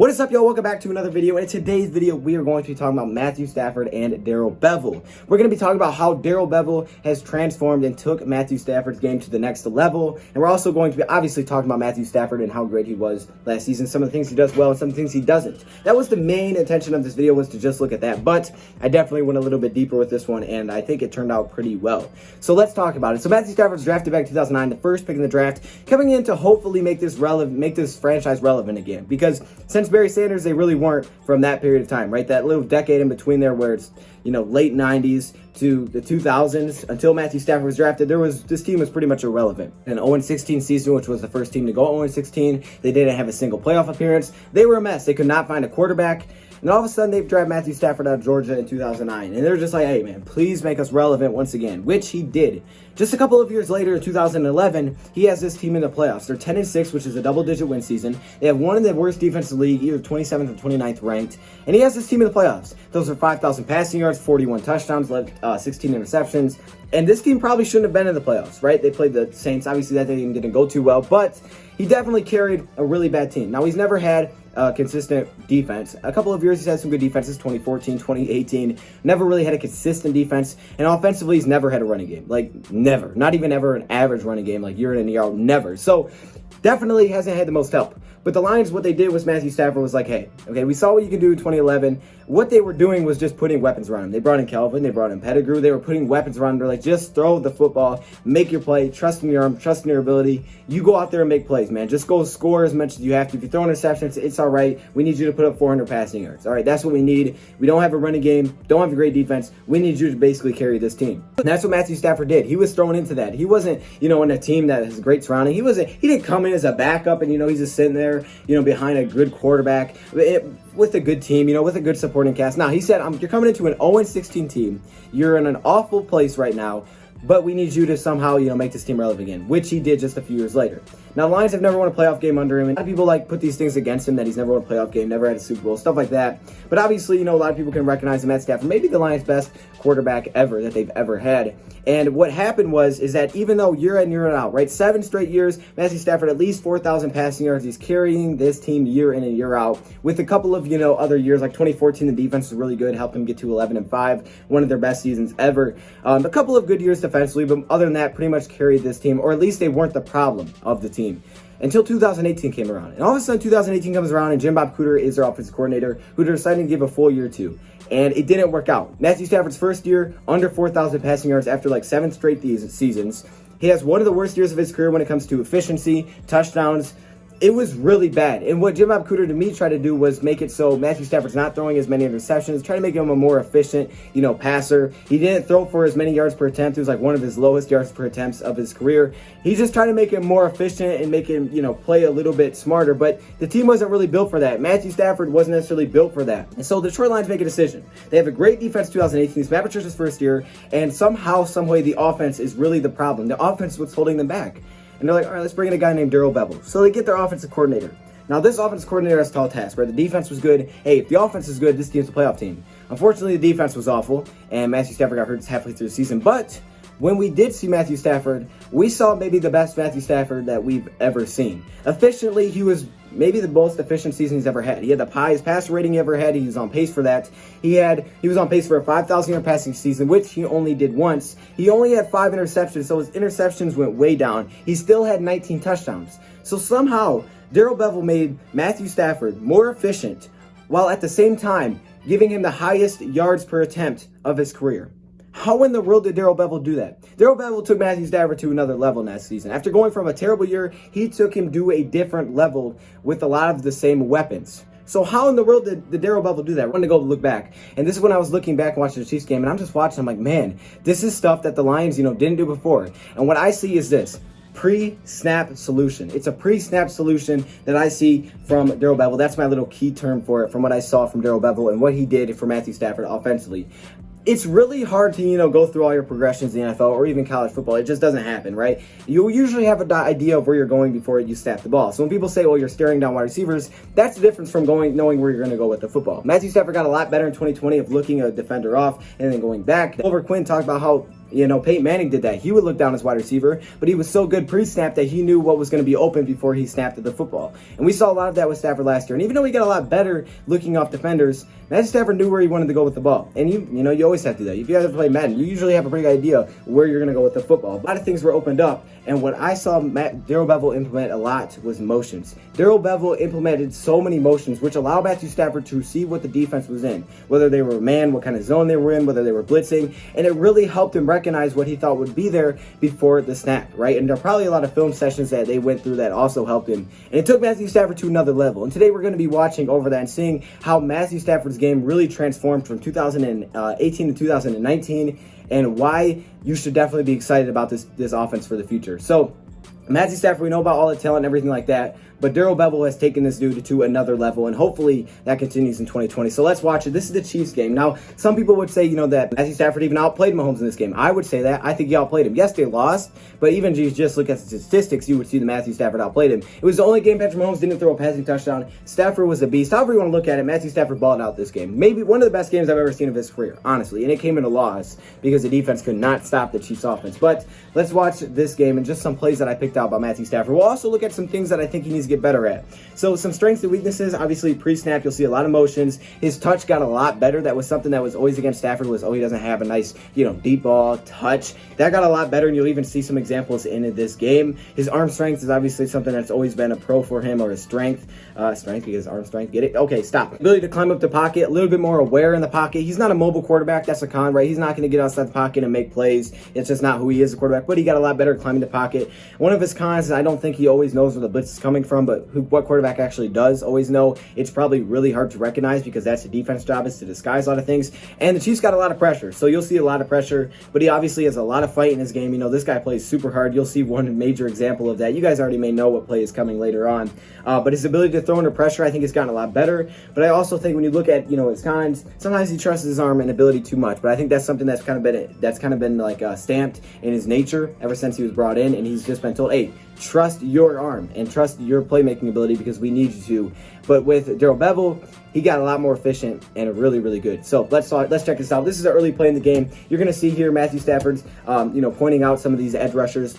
What is up, y'all? Welcome back to another video. In today's video, we are going to be talking about Matthew Stafford and Bevell. We're going to be talking about how Bevell has transformed and took Matthew Stafford's game to the next level. And we're also going to be obviously talking about Matthew Stafford and how great he was last season, some of the things he does well and some of the things he doesn't. That was the main intention of this video, was to just look at that. But I definitely went a little bit deeper with this one, and I think it turned out pretty well. So let's talk about it. So Matthew Stafford was drafted back in 2009, the first pick in the draft, coming in to hopefully make this franchise relevant again. Because since Barry Sanders, they really weren't from that period of time, right? That little decade in between there where it's, late 90s to the 2000s until Matthew Stafford was drafted, this team was pretty much irrelevant. An 0-16 season, which was the first team to go 0-16. They didn't have a single playoff appearance. They were a mess. They could not find a quarterback. And all of a sudden, they've drafted Matthew Stafford out of Georgia in 2009. And they're just like, hey, man, please make us relevant once again, which he did. Just a couple of years later, in 2011, he has this team in the playoffs. They're 10-6, which is a double-digit win season. They have one of the worst defenses in the league, either 27th or 29th ranked. And he has this team in the playoffs. Those are 5,000 passing yards, 41 touchdowns, 16 interceptions. And this team probably shouldn't have been in the playoffs, right? They played the Saints. Obviously, that team didn't go too well, but he definitely carried a really bad team. Now, he's never had consistent defense. A couple of years he's had some good defenses, 2014, 2018. Never really had a consistent defense. And offensively, he's never had a running game. Like, never. Not even ever an average running game, like year in and year out. Never. So, definitely hasn't had the most help. But the Lions, what they did was Matthew Stafford was like, hey, okay, we saw what you can do in 2011. What they were doing was just putting weapons around him. They brought in Calvin. They brought in Pettigrew. They were putting weapons around him. They're like, just throw the football, make your play, trust in your arm, trust in your ability. You go out there and make plays, man. Just go score as much as you have to. If you throw interceptions, it's all right. We need you to put up 400 passing yards. All right, that's what we need. We don't have a running game, don't have a great defense. We need you to basically carry this team. And that's what Matthew Stafford did. He was thrown into that. He wasn't, in a team that has great surrounding. He didn't come in as a backup and, he's just sitting there, behind a good quarterback with a good team, with a good supporting cast. Now, he said, you're coming into an 0-16 team. You're in an awful place right now, but we need you to somehow, make this team relevant again, which he did just a few years later. Now, the Lions have never won a playoff game under him, and a lot of people put these things against him, that he's never won a playoff game, never had a Super Bowl, stuff like that. But obviously, a lot of people can recognize Matt Stafford, maybe the Lions' best quarterback ever that they've ever had. And what happened is that even though year in, year out, right, 7 straight years, Matthew Stafford at least 4,000 passing yards, he's carrying this team year in and year out. With a couple of, other years, like 2014, the defense was really good, helped him get to 11-5, one of their best seasons ever. A couple of good years defensively, but other than that, pretty much carried this team, or at least they weren't the problem of the team. Until 2018 came around. And all of a sudden, 2018 comes around, and Jim Bob Cooter is their offensive coordinator, who they're deciding to give a full year to. And it didn't work out. Matthew Stafford's first year, under 4,000 passing yards after 7 straight seasons. He has one of the worst years of his career when it comes to efficiency, touchdowns. It was really bad. And what Jim Bob Cooter to me tried to do was make it so Matthew Stafford's not throwing as many interceptions, try to make him a more efficient, passer. He didn't throw for as many yards per attempt. It was one of his lowest yards per attempts of his career. He's just trying to make him more efficient and make him, play a little bit smarter. But the team wasn't really built for that. Matthew Stafford wasn't necessarily built for that. And so the Detroit Lions make a decision. They have a great defense 2018. It's Matt Patricia's first year. And somehow, someway, the offense is really the problem. The offense is what's holding them back. And they're like, all right, let's bring in a guy named Bevell. So they get their offensive coordinator. Now, this offensive coordinator has a tall task, right? The defense was good. Hey, if the offense is good, this team's a playoff team. Unfortunately, the defense was awful, and Matthew Stafford got hurt halfway through the season. But when we did see Matthew Stafford, we saw maybe the best Matthew Stafford that we've ever seen. Efficiently, he was maybe the most efficient season he's ever had. He had the highest passer rating he ever had. He was on pace for that. He was on pace for a 5,000-yard passing season, which he only did once. He only had 5 interceptions, so his interceptions went way down. He still had 19 touchdowns. So somehow, Bevell made Matthew Stafford more efficient, while at the same time giving him the highest yards per attempt of his career. How in the world did Bevell do that? Bevell took Matthew Stafford to another level last season. After going from a terrible year, he took him to a different level with a lot of the same weapons. So how in the world did Bevell do that? I wanted to go look back. And this is when I was looking back and watching the Chiefs game, and I'm just watching, I'm like, man, this is stuff that the Lions, didn't do before. And what I see is this. Pre-snap solution. It's a pre-snap solution that I see from Bevell. That's my little key term for it, from what I saw from Bevell and what he did for Matthew Stafford offensively. It's really hard to, go through all your progressions in the NFL or even college football. It just doesn't happen, right? You usually have an idea of where you're going before you snap the ball. So when people say, well, you're staring down wide receivers, that's the difference from knowing where you're going to go with the football. Matthew Stafford got a lot better in 2020 of looking a defender off and then going back. Over Quinn talked about how You know, Peyton Manning did that. He would look down as wide receiver, but he was so good pre-snap that he knew what was going to be open before he snapped at the football. And we saw a lot of that with Stafford last year. And even though he got a lot better looking off defenders, Matthew Stafford knew where he wanted to go with the ball. And you know, you always have to do that. If you guys ever play Madden, you usually have a pretty good idea where you're going to go with the football. A lot of things were opened up. And what I saw Darrell Bevell implement a lot was motions. Darrell Bevell implemented so many motions, which allowed Matthew Stafford to see what the defense was in, whether they were man, what kind of zone they were in, whether they were blitzing, and it really helped him recognize what he thought would be there before the snap, right? And there are probably a lot of film sessions that they went through that also helped him. And it took Matthew Stafford to another level. And today we're going to be watching over that and seeing how Matthew Stafford's game really transformed from 2018 to 2019, and why you should definitely be excited about this offense for the future. So Matthew Stafford, we know about all the talent and everything like that, but Darrell Bevell has taken this dude to another level, and hopefully that continues in 2020. So let's watch it. This is the Chiefs game. Now, some people would say, you know, that Matthew Stafford even outplayed Mahomes in this game. I would say that. I think he outplayed him. Yes, they lost, but even if you just look at the statistics, you would see that Matthew Stafford outplayed him. It was the only game Patrick Mahomes didn't throw a passing touchdown. Stafford was a beast. However you want to look at it, Matthew Stafford balled out this game. Maybe one of the best games I've ever seen of his career, honestly, and it came in a loss because the defense could not stop the Chiefs offense. But let's watch this game and just some plays that I picked out by Matthew Stafford. We'll also look at some things that I think he needs to get better at. So some strengths and weaknesses, obviously pre-snap, you'll see a lot of motions. His touch got a lot better. That was something that was always against Stafford was, oh, he doesn't have a nice, you know, deep ball touch. That got a lot better, and you'll even see some examples in this game. His arm strength is obviously something that's always been a pro for him, or his strength. Strength because arm strength, get it? Okay, stop. Ability to climb up the pocket, a little bit more aware in the pocket. He's not a mobile quarterback. That's a con, right? He's not going to get outside the pocket and make plays. It's just not who he is as a quarterback, but he got a lot better at climbing the pocket. One of his cons is I don't think he always knows where the blitz is coming from, but what quarterback actually does always know, it's probably really hard to recognize because that's the defense job, is to disguise a lot of things. And the Chiefs got a lot of pressure, so you'll see a lot of pressure, but he obviously has a lot of fight in his game. You know, this guy plays super hard. You'll see one major example of that. You guys already may know what play is coming later on, but his ability to throw under pressure, I think, has gotten a lot better. But I also think when you look at, you know, his cons, sometimes he trusts his arm and ability too much, but I think that's something that's kind of been like stamped in his nature ever since he was brought in, and he's just been told, hey, trust your arm and trust your playmaking ability because we need you to. But with Darrell Bevell, he got a lot more efficient and really, really good. So let's check this out. This is an early play in the game. You're going to see here Matthew Stafford's, pointing out some of these edge rushers.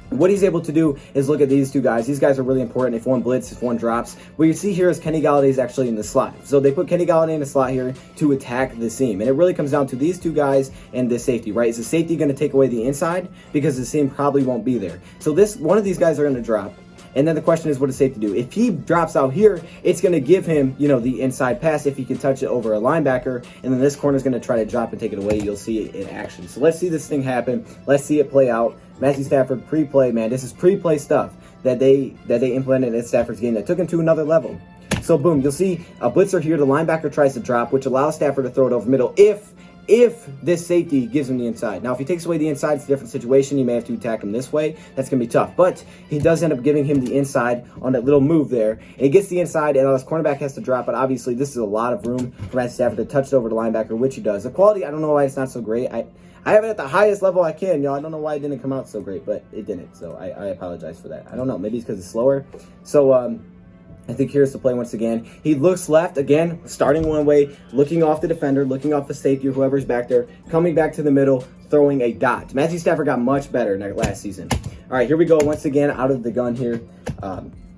What he's able to do is look at these two guys. These guys are really important. If one blitz, if one drops. What you see here is Kenny Galladay is actually in the slot. So they put Kenny Galladay in the slot here to attack the seam. And it really comes down to these two guys and the safety, right? Is the safety going to take away the inside? Because the seam probably won't be there. So one of these guys are going to drop. And then the question is, what does safety do? If he drops out here, it's going to give him, you know, the inside pass if he can touch it over a linebacker. And then this corner is going to try to drop and take it away. You'll see it in action. So let's see this thing happen. Let's see it play out. Matthew Stafford pre-play, man. This is pre-play stuff that they implemented in Stafford's game that took him to another level. So boom, you'll see a blitzer here. The linebacker tries to drop, which allows Stafford to throw it over middle if this safety gives him the inside. Now, if he takes away the inside, it's a different situation. You may have to attack him this way. That's going to be tough. But he does end up giving him the inside on that little move there. And he gets the inside, and this cornerback has to drop. But obviously, this is a lot of room for Matthew Stafford to touch it over the linebacker, which he does. The quality, I don't know why it's not so great. I have it at the highest level I can, y'all. I don't know why it didn't come out so great, but it didn't. So I apologize for that. I don't know. Maybe it's because it's slower. So, I think here's the play once again. He looks left, again, starting one way, looking off the defender, looking off the safety or whoever's back there, coming back to the middle, throwing a dot. Matthew Stafford got much better last season. All right, here we go once again out of the gun here.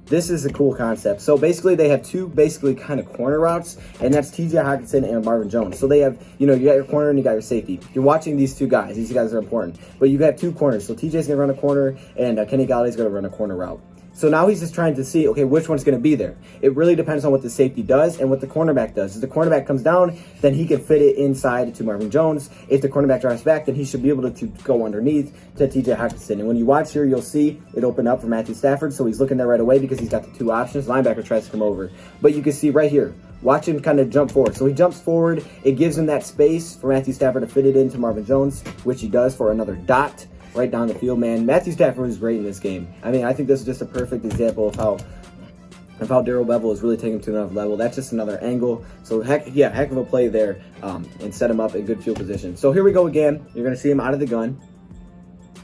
This is a cool concept. So basically they have two kind of corner routes, and that's TJ Hockenson and Marvin Jones. So they have, you got your corner and you got your safety. You're watching these two guys. These guys are important. But you have two corners. So TJ's going to run a corner, and Kenny Galladay's going to run a corner route. So now he's just trying to see, okay, which one's going to be there. It really depends on what the safety does and what the cornerback does. If the cornerback comes down, then he can fit it inside to Marvin Jones. If the cornerback drives back, then he should be able to go underneath to TJ Hockenson. And when you watch here, you'll see it open up for Matthew Stafford. So he's looking there right away because he's got the two options. Linebacker tries to come over. But you can see right here, watch him kind of jump forward. So he jumps forward. It gives him that space for Matthew Stafford to fit it into Marvin Jones, which he does for another dot right down the field, man. Matthew Stafford was great in this game. I mean, I think this is just a perfect example of how Darrell Bevell is really taking him to another level. That's just another angle. So heck of a play there, and set him up in good field position. So here we go again. You're going to see him out of the gun.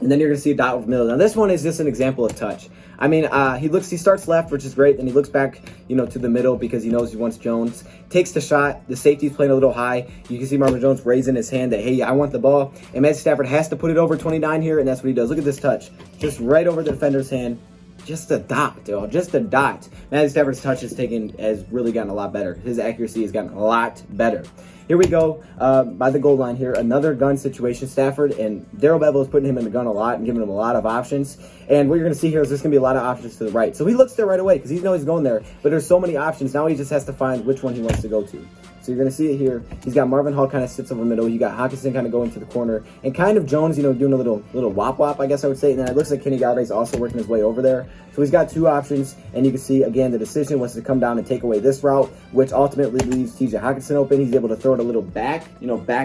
And then you're going to see a dot over the middle. Now, this one is just an example of touch. I mean, he starts left, which is great. Then he looks back, to the middle because he knows he wants Jones. Takes the shot. The safety's playing a little high. You can see Marvin Jones raising his hand that, hey, I want the ball. And Matthew Stafford has to put it over 29 here, and that's what he does. Look at this touch. Just right over the defender's hand. Just a dot, dude. Just a dot. Matthew Stafford's touch has really gotten a lot better. His accuracy has gotten a lot better. Here we go, by the goal line here. Another gun situation. Stafford and Darrell Bevell is putting him in the gun a lot and giving him a lot of options. And what you're going to see here is there's going to be a lot of options to the right. So he looks there right away because he knows he's going there. But there's so many options. Now he just has to find which one he wants to go to. So you're going to see it here. He's got Marvin Hall kind of sits over the middle. You got Hockenson kind of going to the corner. And kind of Jones, doing a little wop-wop, I guess I would say. And then it looks like Kenny Galladay's also working his way over there. So he's got two options. And you can see, again, the decision was to come down and take away this route, which ultimately leaves TJ Hockenson open. He's able to throw it a little back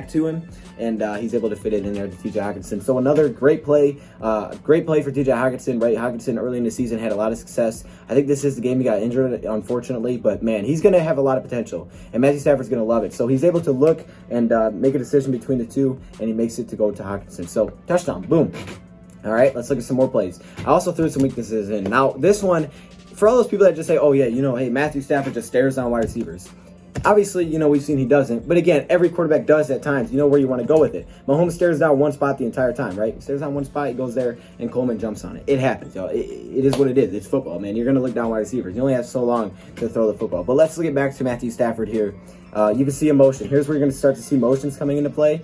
to him. And he's able to fit it in there to TJ Hockenson. So another great play for TJ Hockenson, right? Hockenson early in the season had a lot of success. I think this is the game he got injured, unfortunately. But, man, he's going to have a lot of potential. And Matthew Stafford's going to love it. So he's able to look and make a decision between the two, and he makes it to go to Hockenson. So touchdown, boom. All right, let's look at some more plays. I also threw some weaknesses in. Now, this one, for all those people that just say, oh, yeah, hey, Matthew Stafford just stares down wide receivers. Obviously, we've seen he doesn't. But again, every quarterback does at times. You know where you want to go with it. Mahomes stares down one spot the entire time, right? He stares down one spot, he goes there, and Coleman jumps on it. It happens, y'all. It is what it is. It's football, man. You're going to look down wide receivers. You only have so long to throw the football. But let's get back to Matthew Stafford here. You can see a motion. Here's where you're going to start to see motions coming into play.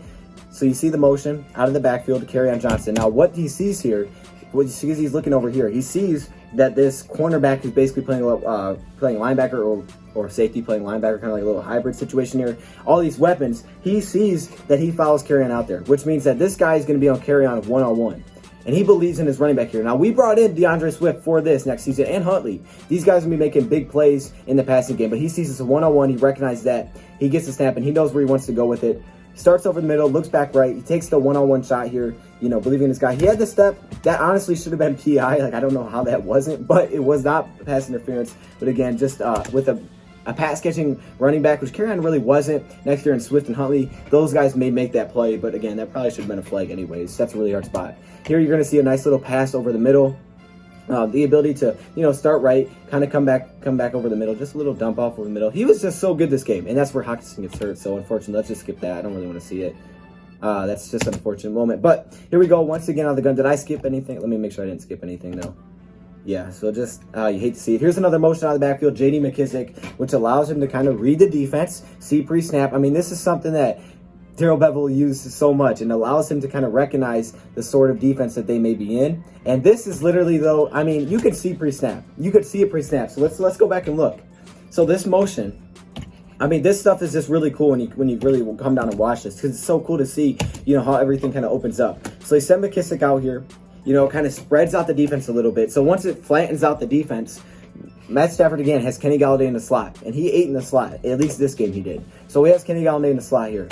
So you see the motion out of the backfield to carry on Johnson. Now, what he sees here, he's looking over here, he sees that this cornerback is basically playing linebacker or safety playing linebacker, kind of like a little hybrid situation here. All these weapons, he sees that he follows carry-on out there, which means that this guy is going to be on carry-on one-on-one. And he believes in his running back here. Now, we brought in DeAndre Swift for this next season and Huntley. These guys will be making big plays in the passing game, but he sees this a one-on-one. He recognizes that. He gets the snap, and he knows where he wants to go with it. Starts over the middle, looks back right. He takes the one-on-one shot here, believing in this guy. He had the step. That honestly should have been PI. I don't know how that wasn't, but it was not pass interference. But again, just with a pass-catching running back, which Carrion really wasn't. Next year in Swift and Huntley, those guys may make that play. But again, that probably should have been a flag anyways. That's a really hard spot. Here you're going to see a nice little pass over the middle. The ability to, start right, kind of come back over the middle, just a little dump off over the middle. He was just so good this game, and that's where Hockenson gets hurt. So unfortunately, let's just skip that. I don't really want to see it. That's just an unfortunate moment. But here we go. Once again on the gun. Did I skip anything? Let me make sure I didn't skip anything though. Yeah, so just, you hate to see it. Here's another motion out of the backfield, J.D. McKissick, which allows him to kind of read the defense, see pre-snap. I mean, this is something that Darrell Bevell uses so much and allows him to kind of recognize the sort of defense that they may be in. And this is literally, though, I mean, you could see pre-snap. You could see a pre-snap. So let's go back and look. So this motion, I mean, this stuff is just really cool when you really come down and watch this, because it's so cool to see, how everything kind of opens up. So he sent McKissick out here, kind of spreads out the defense a little bit. So once it flattens out the defense, Matt Stafford, again, has Kenny Galladay in the slot. And he ate in the slot. At least this game he did. So he has Kenny Galladay in the slot here.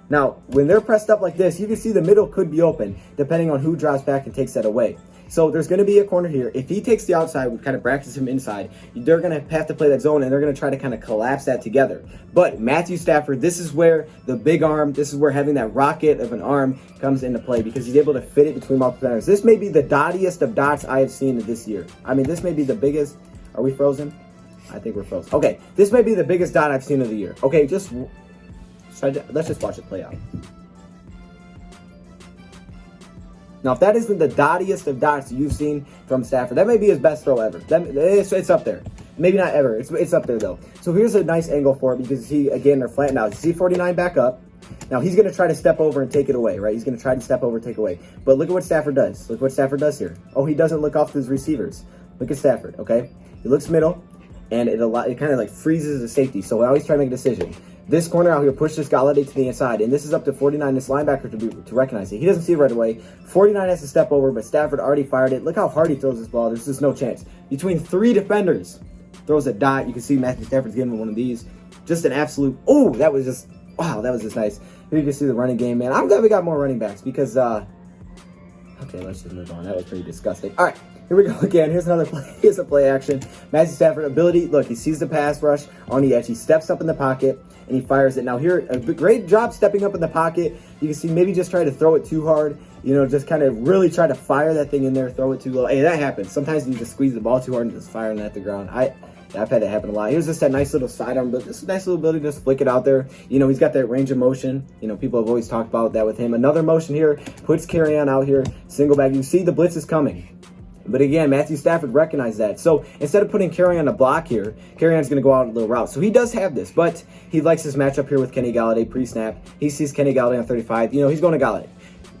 Now, when they're pressed up like this, you can see the middle could be open, depending on who drops back and takes that away. So there's going to be a corner here. If he takes the outside, we kind of brackets him inside, they're going to have to play that zone, and they're going to try to kind of collapse that together. But Matthew Stafford, this is where the big arm, this is where having that rocket of an arm comes into play, because he's able to fit it between multiple defenders. This may be the dottiest of dots I have seen this year. I mean, this may be the biggest. Are we frozen? I think we're frozen. Okay, this may be the biggest dot I've seen of the year. Okay, let's just watch it play out. Now, if that isn't the dottiest of dots you've seen from Stafford, that may be his best throw ever. It's up there. Maybe not ever. It's up there, though. So here's a nice angle for it, because they're flattened out. You see 49 back up. Now, he's going to try to step over and take it away, right? He's going to try to step over and take away. But look at what Stafford does. Look what Stafford does here. Oh, he doesn't look off his receivers. Look at Stafford, okay? He looks middle, and it kind of like freezes the safety. So I always try to make a decision. This corner out here pushes Galladay to the inside, and this is up to 49, this linebacker to recognize it. He doesn't see it right away. 49 has to step over, but Stafford already fired it. Look how hard he throws this ball. There's just no chance. Between three defenders, throws a dot. You can see Matthew Stafford's getting one of these. Just an absolute, that was just nice. Here you can see the running game, man. I'm glad we got more running backs, because, okay, let's just move on. That was pretty disgusting. All right. Here we go again. Here's another play. Here's a play action. Matthew Stafford ability. Look, he sees the pass rush on the edge. He steps up in the pocket, and he fires it. Now here, a great job stepping up in the pocket. You can see maybe just try to throw it too hard, you know, just kind of really try to fire that thing in there, throw it too low. Hey, that happens. Sometimes you just squeeze the ball too hard and just firing it at the ground. I've had that happen a lot. Here's just that nice little sidearm, but this nice little ability to just flick it out there. You know, he's got that range of motion. You know, people have always talked about that with him. Another motion here, puts Kerryon out here, single back. You see the blitz is coming. But again, Matthew Stafford recognized that. So instead of putting Kerryon on a block here, Kerryon's going to go out a little route. So he does have this, but he likes his matchup here with Kenny Golladay pre-snap. He sees Kenny Golladay on 35. You know, he's going to Golladay.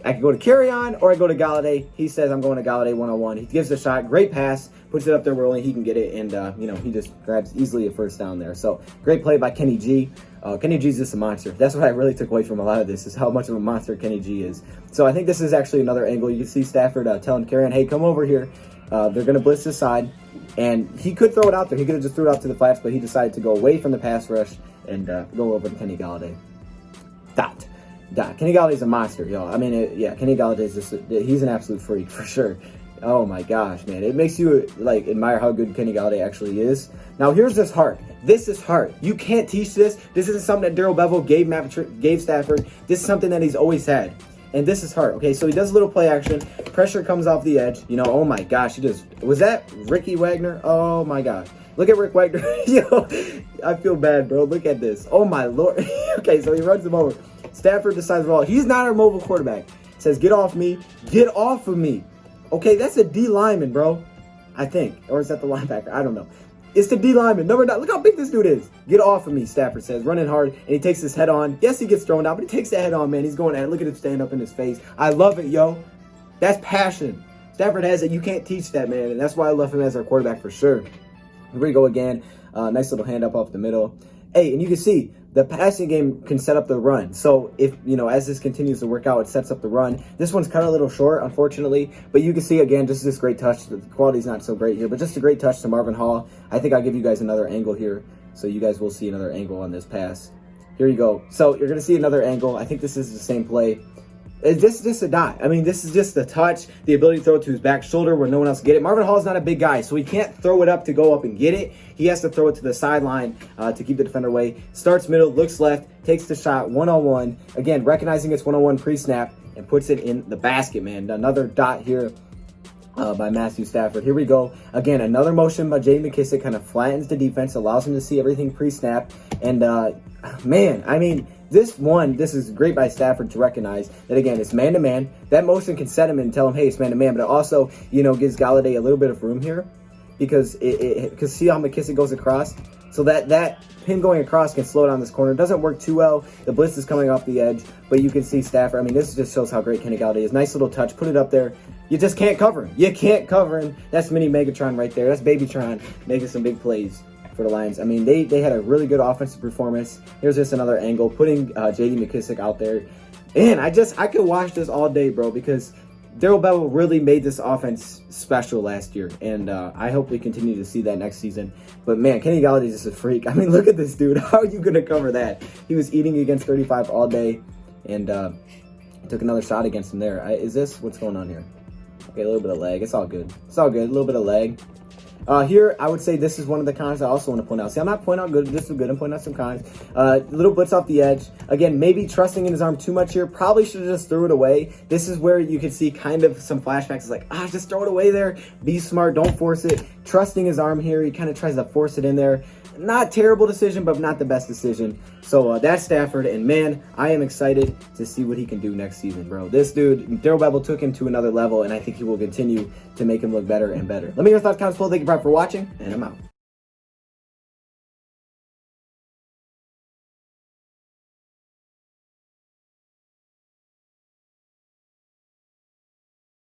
I can go to Kerryon or I go to Golladay. He says, I'm going to Golladay one-on-one. He gives it a shot. Great pass. Puts it up there where only he can get it. And, you know, he just grabs easily a first down there. So, great play by Kenny G. Kenny G's just a monster. That's what I really took away from a lot of this, is how much of a monster Kenny G is. So, I think this is actually another angle. You can see Stafford telling Kerryon, hey, come over here. They're going to blitz this side. And he could throw it out there. He could have just threw it out to the flats, but he decided to go away from the pass rush and go over to Kenny Golladay. Kenny Galladay's a monster, y'all. I mean, yeah, Kenny Galladay's just, he's an absolute freak for sure. Oh my gosh, man. It makes you, like, admire how good Kenny Golladay actually is. Now, here's this heart. This is heart. You can't teach this. This isn't something that Darrell Bevell gave Stafford. This is something that he's always had. And this is heart. Okay, so he does a little play action. Pressure comes off the edge. You know, oh my gosh. Was that Ricky Wagner? Oh my gosh. Look at Rick Wagner. Yo, I feel bad, bro. Look at this. Oh my Lord. Okay, so he runs him over. Stafford decides, well, he's not our mobile quarterback. Says, get off me. Get off of me. Okay, that's a D lineman, bro. I think. Or is that the linebacker? I don't know. It's the D lineman. Number 9. Look how big this dude is. Get off of me, Stafford says. Running hard. And he takes his head on. Yes, he gets thrown down, but he takes that head on, man. He's going at it. Look at him stand up in his face. I love it, yo. That's passion. Stafford has it. You can't teach that, man. And that's why I love him as our quarterback for sure. Here we go again. Nice little hand up off the middle. Hey, and you can see the passing game can set up the run. So if, you know, as this continues to work out, it sets up the run. This one's kind of a little short, unfortunately, but you can see again, just this great touch. The quality's not so great here, but just a great touch to Marvin Hall. I think I'll give you guys another angle here, so you guys will see another angle on this pass. Here you go. So you're going to see another angle. I think this is the same play. This is just a dot. I mean, this is just the touch, the ability to throw it to his back shoulder where no one else can get it. Marvin Hall is not a big guy, so he can't throw it up to go up and get it. He has to throw it to the sideline to keep the defender away. Starts middle, looks left, takes the shot one-on-one. Again, recognizing it's one-on-one pre-snap and puts it in the basket, man. Another dot here by Matthew Stafford. Here we go. Again, another motion by J.D. McKissic, kind of flattens the defense, allows him to see everything pre-snap. And, man, I mean, this is great by Stafford to recognize that, again, it's man-to-man. That motion can set him and tell him, hey, it's man-to-man, but it also, you know, gives Golladay a little bit of room here because because see how McKissic goes across? So that him going across can slow down this corner. It doesn't work too well. The blitz is coming off the edge, but you can see Stafford. I mean, this just shows how great Kenny Golladay is. Nice little touch. Put it up there. You just can't cover him. You can't cover him. That's mini Megatron right there. That's Babytron making some big plays for the Lions. I mean, they had a really good offensive performance. Here's just another angle, putting J.D. McKissic out there. And I could watch this all day, bro, because Darrell Bevell really made this offense special last year, and I hope we continue to see that next season. But, man, Kenny Golladay is just a freak. I mean, look at this dude. How are you going to cover that? He was eating against 35 all day, and took another shot against him there. What's going on here? Okay, a little bit of lag. It's all good. It's all good. A little bit of lag. Here, I would say this is one of the cons I also want to point out. See, I'm not pointing out good. This is good. I'm pointing out some cons. Little blitz off the edge. Again, maybe trusting in his arm too much here. Probably should have just threw it away. This is where you can see kind of some flashbacks. It's like, just throw it away there. Be smart. Don't force it. Trusting his arm here. He kind of tries to force it in there. Not terrible decision, but not the best decision. So that's Stafford, and man, I am excited to see what he can do next season, bro. This dude, Darrell Bevell took him to another level, and I think he will continue to make him look better and better. Let me know your thoughts, comments below. Thank you for watching, and I'm out.